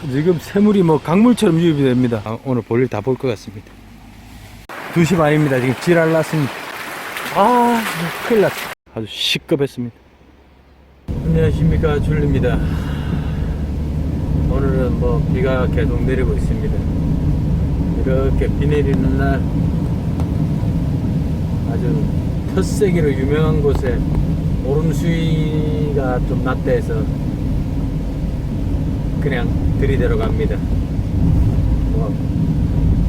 지금 새물이 뭐 강물처럼 유입이 됩니다. 오늘 볼일 다 볼 것 같습니다. 2시 반입니다. 지금 지랄 났습니다. 큰일 났어. 아주 시급했습니다. 안녕하십니까, 줄리입니다. 오늘은 뭐 비가 계속 내리고 있습니다. 이렇게 비 내리는 날 아주 텃세기로 유명한 곳에 오름수위가 좀 낮다 해서 그냥 들이대러 갑니다.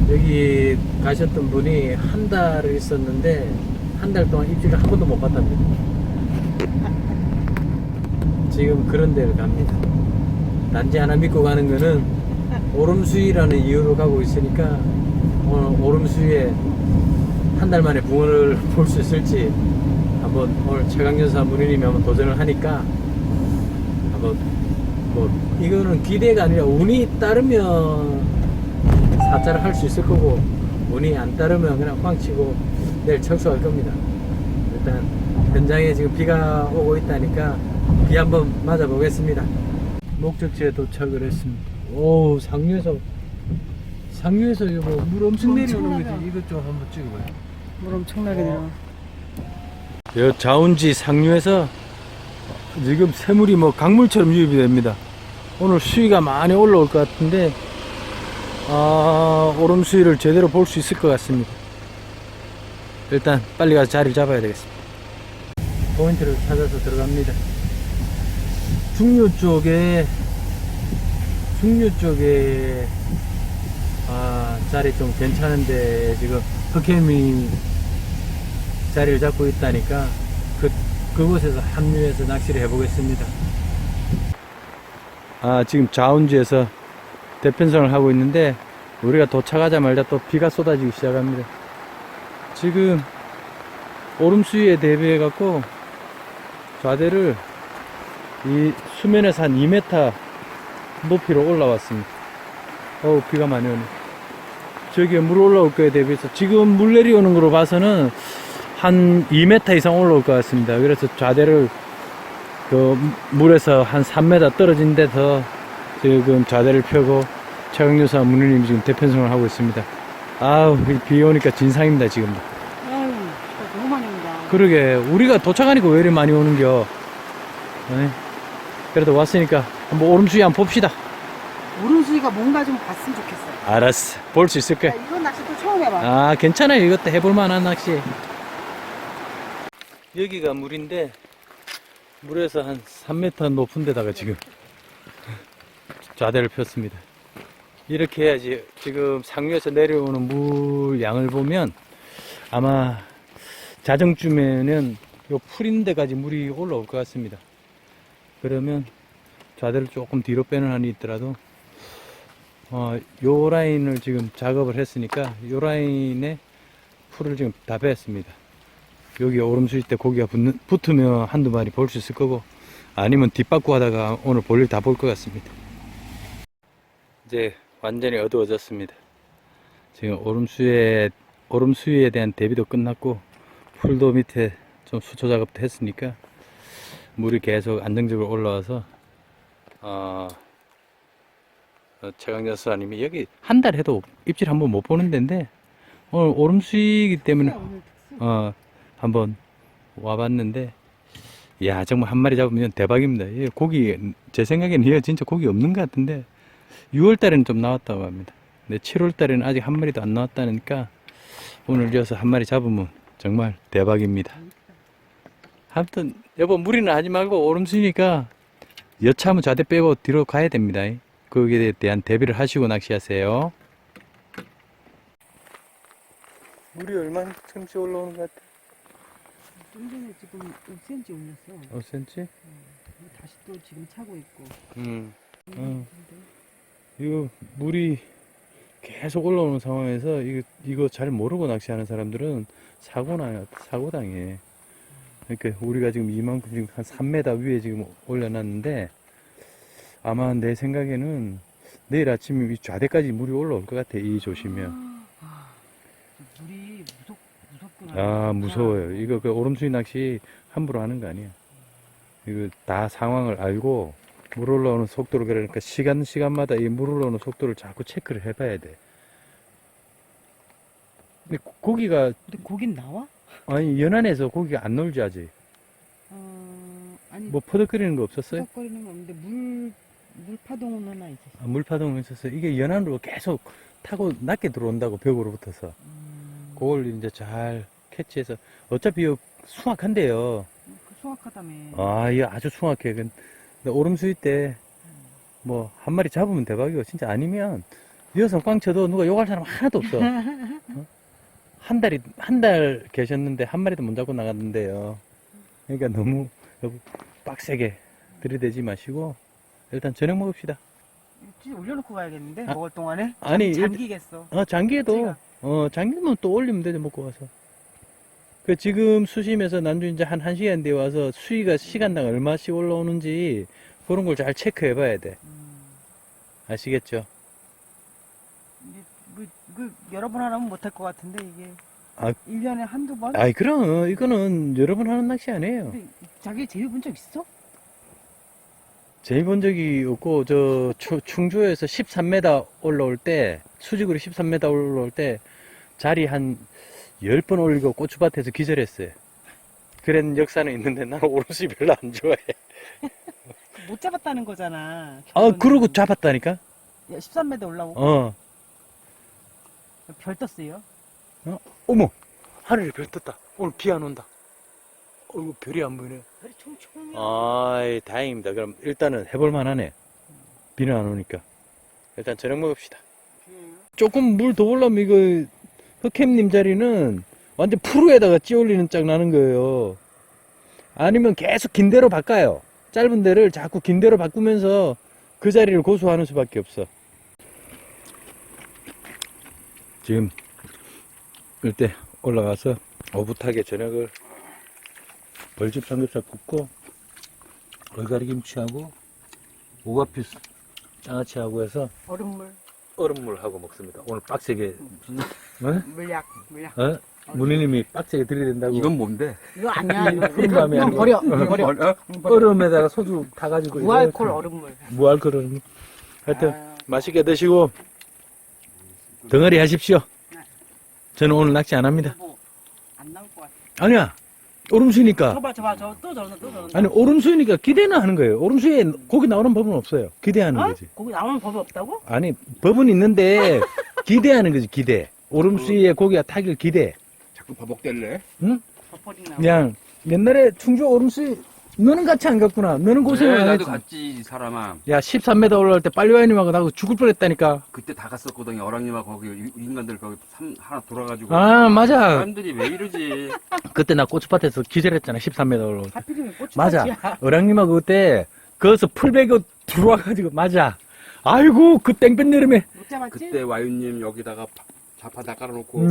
여기 가셨던 분이 한 달을 있었는데 한 달 동안 입질을 한 번도 못 봤답니다. 지금 그런 데를 갑니다. 단지 하나 믿고 가는 거는 오름수위라는 이유로 가고 있으니까 오늘 오름수위에 한 달 만에 붕어를 볼 수 있을지 한번 오늘 최강연사 무리님이 한번 도전을 하니까 한번 뭐 이거는 기대가 아니라 운이 따르면 사자를 할 수 있을 거고 운이 안 따르면 그냥 꽝치고 내일 철수할 겁니다. 일단 현장에 지금 비가 오고 있다니까 비 한번 맞아 보겠습니다. 목적지에 도착을 했습니다. 오, 상류에서 이거 물 엄청 내려오는 거지. 이것 좀 한번 찍어봐요. 물 엄청나게 내려. 여 자운지 상류에서 지금 새물이 뭐 강물처럼 유입이 됩니다. 오늘 수위가 많이 올라올 것 같은데 오름 수위를 제대로 볼 수 있을 것 같습니다. 일단 빨리 가서 자리를 잡아야 되겠습니다. 포인트를 찾아서 들어갑니다. 중류 쪽에 자리 좀 괜찮은데 지금 흑해미 자리를 잡고 있다니까 그곳에서 합류해서 낚시를 해보겠습니다. 지금 자운지에서 대편성을 하고 있는데 우리가 도착하자마자 또 비가 쏟아지기 시작합니다. 지금 오름수위에 대비해 갖고 좌대를 이 수면에서 한 2m 높이로 올라왔습니다. 비가 많이 오네. 저기에 물 올라올 거에 대비해서 지금 물 내려오는 거로 봐서는 한 2m 이상 올라올 것 같습니다. 그래서 좌대를 그 물에서 한 3m 떨어진 데서 지금 좌대를 펴고 최강유사 문우님 지금 대편성을 하고 있습니다. 비 오니까 진상입니다, 지금. 너무 많이 온다. 그러게, 우리가 도착하니까 왜 이렇게 많이 오는겨. 그래도 왔으니까 한번 오름수위 한번 봅시다. 오름수위가 뭔가 좀 봤으면 좋겠어요. 알았어, 볼 수 있을게. 이건 낚시 또 처음 해봐. 괜찮아요. 이것도 해볼 만한 낚시. 여기가 물인데 물에서 한 3m 높은 데다가 지금 좌대를 폈습니다. 이렇게 해야지. 지금 상류에서 내려오는 물 양을 보면 아마 자정쯤에는 요 풀인 데까지 물이 올라올 것 같습니다. 그러면 좌대를 조금 뒤로 빼는 한이 있더라도 요 라인을 지금 작업을 했으니까 요 라인에 풀을 지금 다 뺐습니다. 여기 오름수위 때 고기가 붙으면 한두 마리 볼 수 있을 거고 아니면 뒷받고 하다가 오늘 볼일 다 볼 것 같습니다. 이제 완전히 어두워졌습니다. 지금 오름수위에 대한 대비도 끝났고 풀도 밑에 좀 수초 작업도 했으니까 물이 계속 안정적으로 올라와서 최강연수사님이 여기 한 달 해도 입질 한번 못 보는 데인데 오늘 오름수위이기 때문에 한번 와봤는데 야, 정말 한 마리 잡으면 대박입니다. 고기 제 생각에는 얘가 진짜 고기 없는 것 같은데 6월달에는 좀 나왔다고 합니다. 근데 7월달에는 아직 한 마리도 안 나왔다니까 오늘 이어서 한 마리 잡으면 정말 대박입니다. 아무튼 여보, 무리는 하지 말고 오름수위니까 여차하면 좌대 빼고 뒤로 가야 됩니다. 거기에 대한 대비를 하시고 낚시하세요. 물이 얼마큼씩 올라오는 것 같아? 좀 전에 지금 5cm 올렸어. 5cm? 다시 또 지금 차고 있고. 이거 물이 계속 올라오는 상황에서 이거 잘 모르고 낚시하는 사람들은 사고 당해. 그러니까 우리가 지금 이만큼 지금 한 3m 위에 지금 올려놨는데 아마 내 생각에는 내일 아침에 이 좌대까지 물이 올라올 것 같아. 이 조심면. 물이 무섭구나. 무서워요. 이거 오름수위 낚시 함부로 하는 거 아니야. 이거 다 상황을 알고 물 올라오는 속도를, 그러니까 시간마다 이 물 올라오는 속도를 자꾸 체크를 해봐야 돼. 근데 고기가, 근데 고긴 나와? 아니, 연안에서 고기가 안 놀지, 아직. 아니 뭐 퍼덕거리는 거 없었어요? 거리는 거 없는데 물 파동은 하나 있었어. 아, 물파동이 있었어요. 이게 연안으로 계속 타고 낮게 들어온다고, 벽으로 붙어서. 그걸 이제 잘 캐치해서, 어차피 이거 숭악한데요. 그 수확하다며. 아, 이거 아주 숭악해. 근데 오름수위 때, 뭐, 한 마리 잡으면 대박이고, 진짜 아니면, 이어서 꽝 쳐도 누가 욕할 사람 하나도 없어. 어? 한 달 계셨는데, 한 마리도 못 잡고 나갔는데요. 그러니까 너무 빡세게 들이대지 마시고, 일단 저녁 먹읍시다. 진짜 올려놓고 가야겠는데 아, 먹을 동안에. 아니, 잠기겠어. 장기에도, 장기면 또 올리면 되죠, 먹고 와서. 그 지금 수심에서 난주 이제 한 1시간 뒤에 와서 수위가 시간당 얼마씩 올라오는지 그런 걸 잘 체크해 봐야 돼. 아시겠죠? 이게 여러 번 하면 못할 것 같은데 이게. 아. 1년에 한두 번? 아이, 그럼, 이거는 여러 번 하는 낚시 아니에요. 근데 자기 제일 본 적 있어? 제일 본 적이 없고, 충주에서 13m 올라올 때, 수직으로 13m 올라올 때, 자리 한 10번 올리고 고추밭에서 기절했어요. 그런 역사는 있는데, 나는 오롯이 별로 안 좋아해. 못 잡았다는 거잖아. 아, 그러고 잡았다니까? 야, 13m 올라오고 어. 별 떴어요. 어머! 하늘에 별 떴다. 오늘 비 안 온다. 어이구, 별이 안 보이네. 별이 총총이야. 아이, 다행입니다. 그럼 일단은 해볼만 하네. 비는 안 오니까. 일단 저녁 먹읍시다. 조금 물 더 올라오면 이거, 흑캠님 자리는 완전 프로에다가 찌올리는 짝 나는 거예요. 아니면 계속 긴 데로 바꿔요. 짧은 데를 자꾸 긴 데로 바꾸면서 그 자리를 고수하는 수밖에 없어. 지금 이때 올라가서 오붓하게 저녁을 벌집 삼겹살 굽고 얼갈이 김치하고 오가피 장아찌하고 해서 얼음물하고 먹습니다. 오늘 빡세게 물약. 문희님이 빡세게 들이댄다고. 이건 뭔데? 이거 아니야. 푸른 밤에 이건 하는 버려. 거. 이거 버려. 얼음에다가 소주 타가지고 무알콜 이거 얼음물. 무알콜 얼음. 하여튼 아. 맛있게 드시고 덩어리 하십시오. 저는 오늘 낚시 안 합니다. 안 나올 것 같아. 아니야, 오름수니까. 저봐 또 저런다. 아니, 오름수니까 기대는 하는 거예요. 오름수에 고기 나오는 법은 없어요. 기대하는 거지. 거기 나오는 법이 없다고? 아니, 법은 있는데 기대하는 거지. 기대. 오름수에 고기가 타길 기대. 자꾸 버벅댈래? 응? 버퍼링 나오고. 그냥 옛날에 충주 오름수 너는 같이 안 갔구나. 너는 고생을 안 나도 했지. 갔지, 사람아. 야, 13m 올라올 때 빨리와이님하고 나하고 죽을 뻔했다니까. 그때 다 갔었거든요. 어랑님하고 거기 인간들 거기 하나 돌아가지고. 아, 맞아. 사람들이 왜 이러지? 그때 나 고추밭에서 기절했잖아. 13m 올라올 때. 하필이면 고추 맞아. 어랑님하고 그때 거기서 풀 베고 들어와가지고 맞아. 아이고, 그 땡볕 여름에. 못 잡았지? 그때 와윤님 여기다가 자파 다 깔아놓고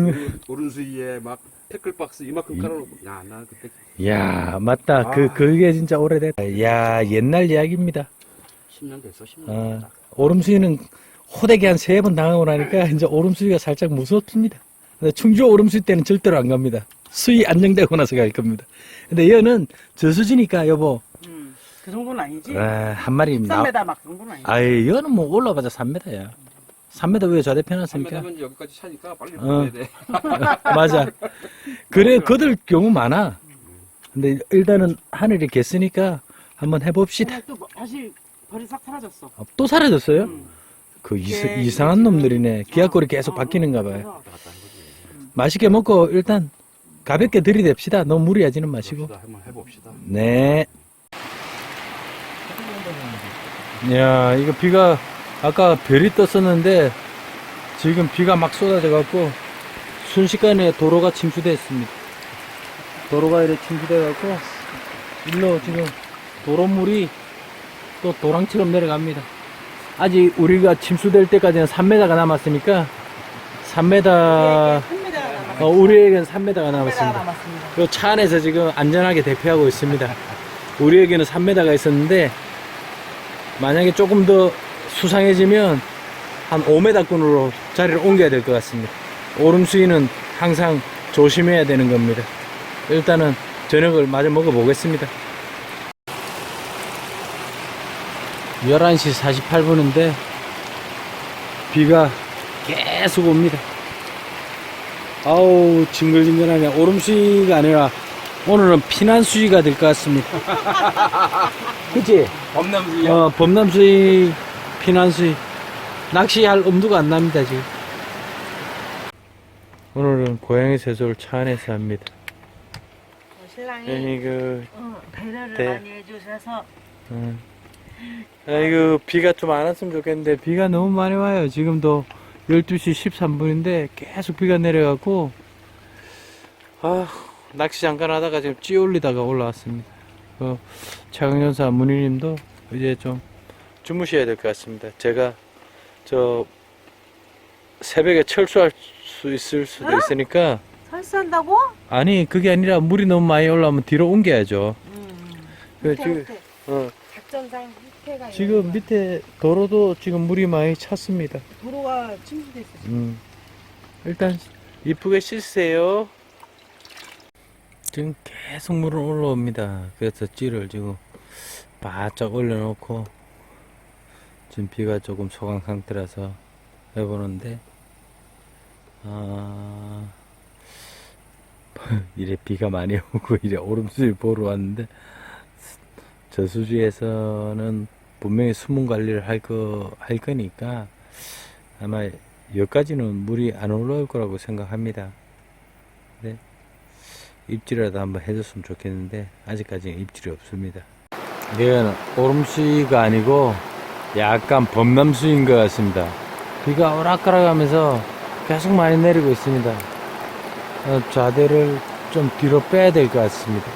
오른수위에 막 태클박스 이만큼 깔아놓고. 야, 나 그때 야, 맞다. 아. 그게 진짜 오래됐다. 야, 옛날 이야기입니다. 10년 됐어, 10년. 어, 오름수위는 호되게 한 3번 당하고 나니까 이제 오름수위가 살짝 무섭습니다. 근데 충주 오름수위 때는 절대로 안 갑니다. 수위 안정되고 나서 갈 겁니다. 근데 얘는 저수지니까 여보. 그 정도는 아니지? 한 마리 13m 막 그 정도는 아니지? 아이, 얘는 뭐 올라가자 3m야. 3m 위에 좌대 3m 펴놨으니까. 면 여기까지 차니까 빨리 어. 보내야 돼. 맞아. 그래, 거들 경우 많아. 근데 일단은 하늘이 겠으니까 한번 해봅시다. 근데 또 다시 벌이 싹 사라졌어. 또 사라졌어요? 음. 그 이게 이상한 지금- 놈들이네. 기압골이 계속 어, 바뀌는가 봐요. 그래서 맛있게 먹고 일단 가볍게 들이댑시다. 너무 무리하지는 마시고. 한번 해봅시다. 네. 야, 이거 비가 아까 별이 떴었는데 지금 비가 막 쏟아져 갖고 순식간에 도로가 침수됐습니다. 도로가 이렇게 침수돼 갖고 일로 지금 도로물이 또 도랑처럼 내려갑니다. 아직 우리가 침수될 때까지는 3m가 남았으니까 3m, 3m 남았어. 우리에게는 3m가 3m 남았습니다. 남았습니다. 이 차 안에서 지금 안전하게 대피하고 있습니다. 우리에게는 3m가 있었는데 만약에 조금 더 수상해지면 한 5m권으로 자리를 옮겨야 될 것 같습니다. 오름 수위는 항상 조심해야 되는 겁니다. 일단은 저녁을 마저 먹어보겠습니다. 11시 48분인데 비가 계속 옵니다. 아우 징글징글하네. 오름수위가 아니라 오늘은 피난수위가 될 것 같습니다. 그치? 범람수야. 범람수위, 피난수위. 낚시할 엄두가 안 납니다 지금. 오늘은 고양이 세수를 차 안에서 합니다. 신랑이 아이고, 배려를 네. 많이 해주셔서 아이고 비가 좀 안 왔으면 좋겠는데 비가 너무 많이 와요. 지금도 12시 13분인데 계속 비가 내려가고 낚시 잠깐 하다가 지금 찌올리다가 올라왔습니다. 차강전사 문희님도 이제 좀 주무셔야 될 것 같습니다. 제가 저 새벽에 철수할 수 있을 수도 있으니까. 설사한다고? 아니 그게 아니라 물이 너무 많이 올라오면 뒤로 옮겨야죠. 그 지금 작전상 후퇴가 지금 밑에 도로도 지금 물이 많이 찼습니다. 도로가 침수됐어. 일단 이쁘게 씻으세요. 지금 계속 물은 올라옵니다. 그래서 찌를 지금 바짝 올려놓고 지금 비가 조금 소강 상태라서 해보는데 이래 비가 많이 오고 이래 오름수위 보러 왔는데 저수지에서는 분명히 수문 관리를 할 거니까 아마 여기까지는 물이 안 올라올 거라고 생각합니다. 네. 입질이라도 한번 해줬으면 좋겠는데 아직까지는 입질이 없습니다. 이건 오름수위가 아니고 약간 범람수위인 것 같습니다. 비가 오락가락하면서 계속 많이 내리고 있습니다. 좌대를 좀 뒤로 빼야 될 것 같습니다.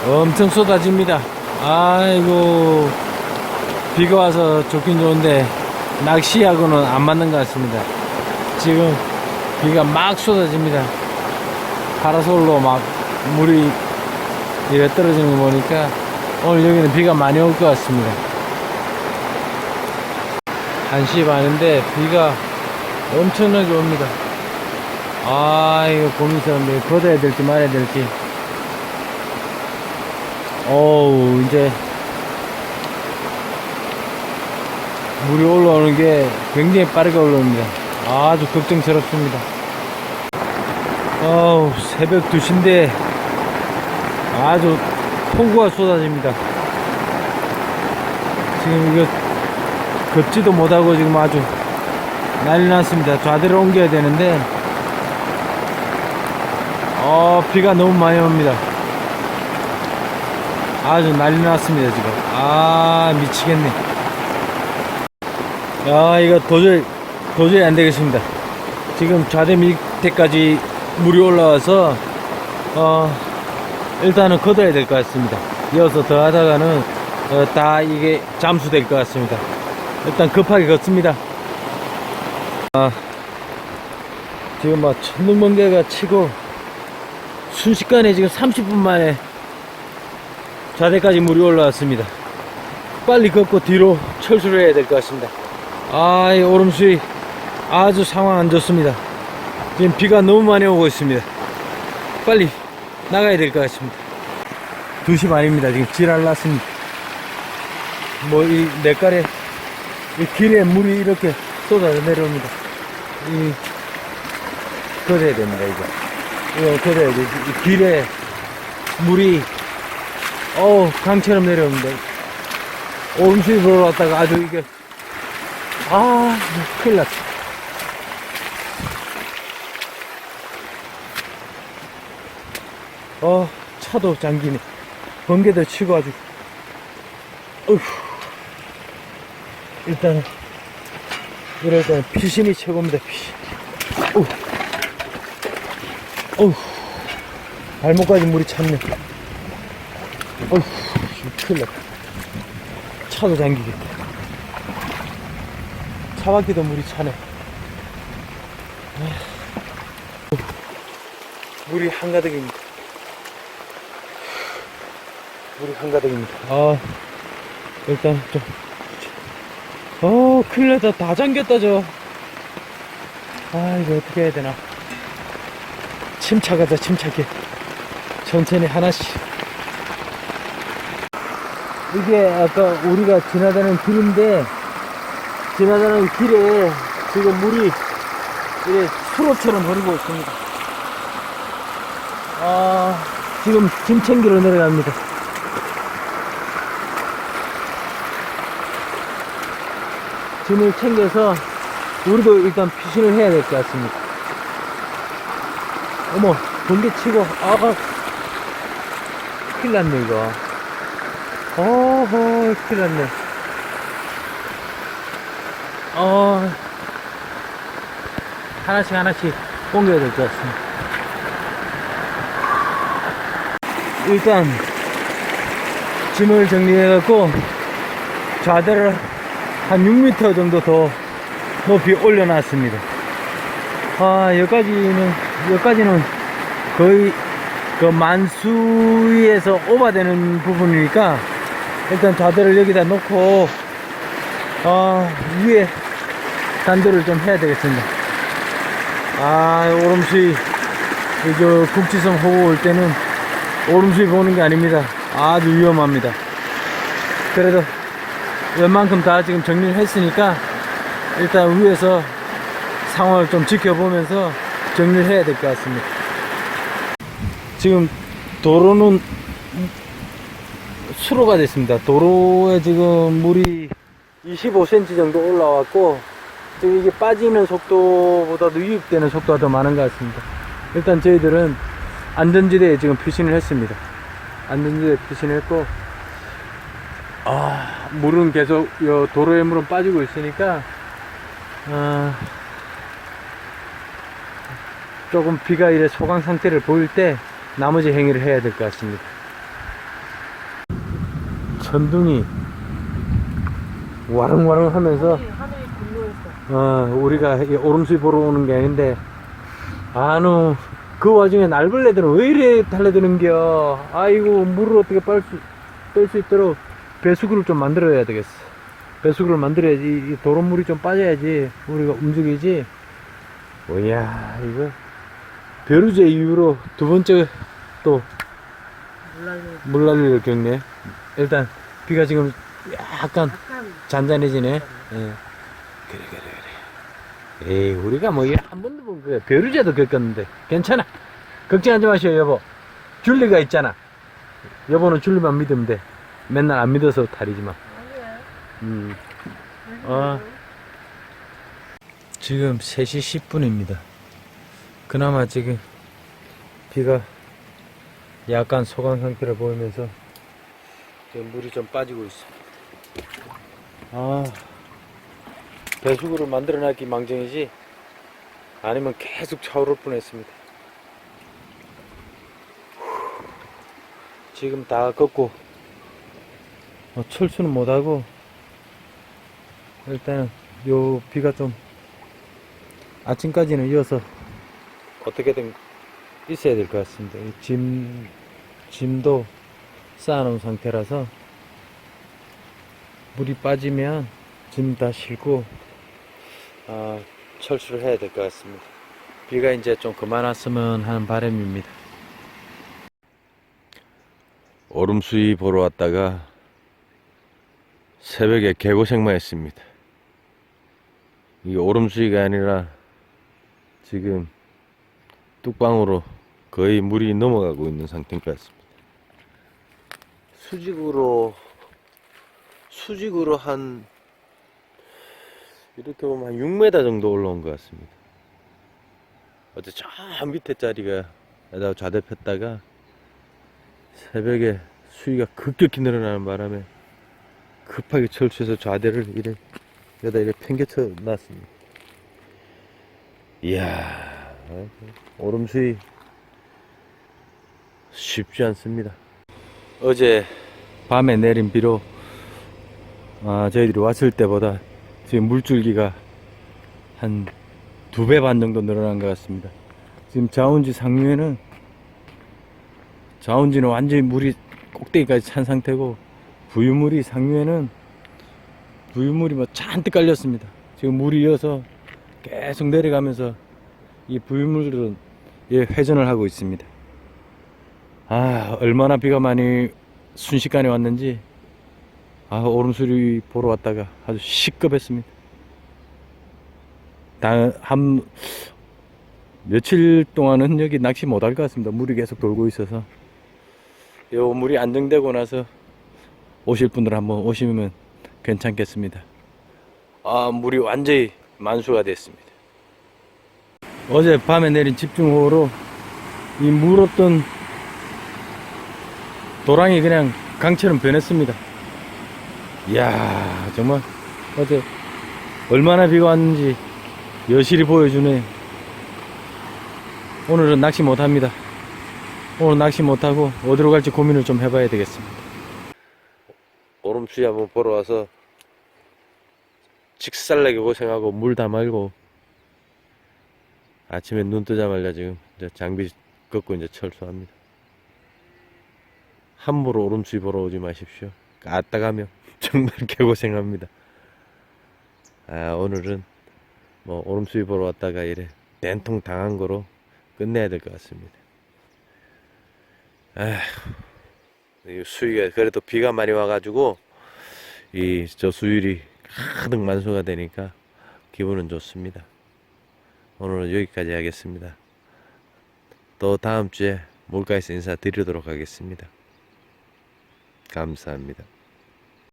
엄청 쏟아집니다. 아이고 비가 와서 좋긴 좋은데 낚시하고는 안 맞는 것 같습니다. 지금 비가 막 쏟아집니다. 파라솔로 막 물이 이래 떨어지는 거 보니까 오늘 여기는 비가 많이 올 것 같습니다. 1시 반인데 비가 엄청나게 옵니다. 이거 고민스럽네. 걷어야 될지 말아야 될지. 어우, 이제 물이 올라오는 게 굉장히 빠르게 올라옵니다. 아주 걱정스럽습니다. 새벽 2시인데 아주 폭우가 쏟아집니다. 지금 이거 걷지도 못하고 지금 아주 난리 났습니다. 좌대를 옮겨야 되는데 비가 너무 많이 옵니다. 아주 난리 났습니다 지금. 미치겠네. 이거 도저히 안 되겠습니다. 지금 좌대 밑에까지 물이 올라와서 일단은 걷어야 될 것 같습니다. 이어서 더 하다가는 다 이게 잠수될 것 같습니다. 일단 급하게 걷습니다. 지금 막 천둥번개가 치고 순식간에 지금 30분 만에 좌대까지 물이 올라왔습니다. 빨리 걷고 뒤로 철수를 해야 될 것 같습니다. 이 오름수위 아주 상황 안 좋습니다. 지금 비가 너무 많이 오고 있습니다. 빨리 나가야 될 것 같습니다. 2시 반입니다. 지금 지랄 났습니다. 이 냇가에 이 길에 물이 이렇게 쏟아져 내려옵니다. 걷어야 됩니다. 이거 걷어야 돼. 이 길에 물이 강처럼 내려옵니다. 오름수위 보러 왔다가 아주 이게 큰일 났어. 차도 잠기네. 번개도 치고 아주. 일단은 이럴 때는 피신이 최고입니다. 피신. 발목까지 물이 찼네. 큰일 났다. 차도 잠기겠다. 차바퀴도 물이 차네. 물이 한가득입니다. 물이 한가득입니다. 일단 좀 큰일 났다. 다 잠겼다 이거 어떻게 해야 되나. 침착하자. 침착해. 천천히 하나씩. 이게 아까 우리가 지나가는 길인데, 지나가는 길에 지금 물이 이렇게 수로처럼 흐르고 있습니다. 지금 짐 챙기러 내려갑니다. 짐을 챙겨서 우리도 일단 피신을 해야 될 것 같습니다. 어머, 번개 치고, 큰일 났네, 이거. 어허, 큰일 났네. 하나씩 옮겨야 될 것 같습니다. 일단, 짐을 정리해갖고, 좌대를 한 6m 정도 더 높이 올려놨습니다. 여기까지는 거의 그 만수위에서 오버되는 부분이니까 일단 좌대를 여기다 놓고 위에 단도를 좀 해야 되겠습니다. 오름수위 저 국지섬 호구 올 때는 오름수위 보는 게 아닙니다. 아주 위험합니다. 그래도 웬만큼 다 지금 정리를 했으니까 일단 위에서 상황을 좀 지켜보면서 정리를 해야 될 것 같습니다. 지금 도로는 수로가 됐습니다. 도로에 지금 물이 25cm 정도 올라왔고, 지금 이게 빠지는 속도보다도 유입되는 속도가 더 많은 것 같습니다. 일단 저희들은 안전지대에 지금 피신을 했습니다. 안전지대에 피신했고, 물은 계속 도로에 물은 빠지고 있으니까 조금 비가 이래 소강 상태를 보일 때 나머지 행위를 해야 될 것 같습니다. 천둥이 와릉와릉 하면서 하늘이 분노했어. 우리가 오름수위 보러 오는 게 아닌데 그 와중에 날벌레들은 왜 이래 달려드는겨. 아이고, 물을 어떻게 뺄 수 있도록 배수구를 좀 만들어야 되겠어. 배수구를 만들어야지 이 도로물이 좀 빠져야지 우리가 움직이지. 오야, 이거 벼루제 이후로 두 번째 또 물난리를 겪네. 일단 비가 지금 약간 잔잔해지네. 예. 그래. 에이, 우리가 뭐 한 번도 본 거야. 벼루제도 겪었는데 괜찮아. 걱정하지 마시오, 여보. 줄리가 있잖아. 여보는 줄리만 믿으면 돼. 맨날 안 믿어서 다리지만. 지금 3시 10분입니다. 그나마 지금 비가 약간 소강 상태를 보이면서 지금 물이 좀 빠지고 있습니다. 배수구를 만들어 놨기 망정이지 아니면 계속 차오를 뻔했습니다. 지금 다 걷고 철수는 못하고 일단은 요 비가 좀 아침까지는 이어서 어떻게든 있어야 될 것 같습니다. 짐도 쌓아놓은 상태라서 물이 빠지면 짐 다 싣고 철수를 해야 될 것 같습니다. 비가 이제 좀 그만 왔으면 하는 바람입니다. 오름수위 보러 왔다가 새벽에 개고생만 했습니다. 이게 오름수위가 아니라 지금 뚝방으로 거의 물이 넘어가고 있는 상태인 것 같습니다. 수직으로 한 이렇게 보면 한 6m 정도 올라온 것 같습니다. 어제 저 밑에 자리가 좌대 폈다가 새벽에 수위가 급격히 늘어나는 바람에 급하게 철수해서 좌대를 여기다 이렇게 팽개쳐 놨습니다. 이야, 오름수위 쉽지 않습니다. 어제 밤에 내린 비로 저희들이 왔을 때보다 지금 물줄기가 한 2배 반 정도 늘어난 것 같습니다. 지금 자운지 상류에는 자운지는 완전히 물이 꼭대기까지 찬 상태고 부유물이 상류에는 부유물이 뭐 잔뜩 깔렸습니다. 지금 물이 이어서 계속 내려가면서 이 부유물들은 회전을 하고 있습니다. 얼마나 비가 많이 순식간에 왔는지 아, 오름수리 보러 왔다가 아주 시급했습니다. 한 며칠 동안은 여기 낚시 못할 것 같습니다. 물이 계속 돌고 있어서. 요 물이 안정되고 나서 오실 분들 한번 오시면 괜찮겠습니다. 아, 물이 완전히 만수가 됐습니다. 어제 밤에 내린 집중호우로 이 물었던 도랑이 그냥 강처럼 변했습니다. 이야, 정말 어제 얼마나 비가 왔는지 여실히 보여주네. 오늘은 낚시 못합니다. 오늘 낚시 못하고 어디로 갈지 고민을 좀 해봐야 되겠습니다. 오름수위 한번 보러 와서 직살나게 고생하고 물 다 말고 아침에 눈 뜨자마자 지금 이제 장비 걷고 이제 철수합니다. 함부로 오름수위 보러 오지 마십시오. 아따가면 정말 개고생합니다. 아, 오늘은 뭐 오름수위 보러 왔다가 이래 된통 당한 거로 끝내야 될 것 같습니다. 아휴, 이 수위가 그래도 비가 많이 와가지고 이 저 수율이 가득 만수가 되니까 기분은 좋습니다. 오늘은 여기까지 하겠습니다. 또 다음 주에 물가에서 인사드리도록 하겠습니다. 감사합니다.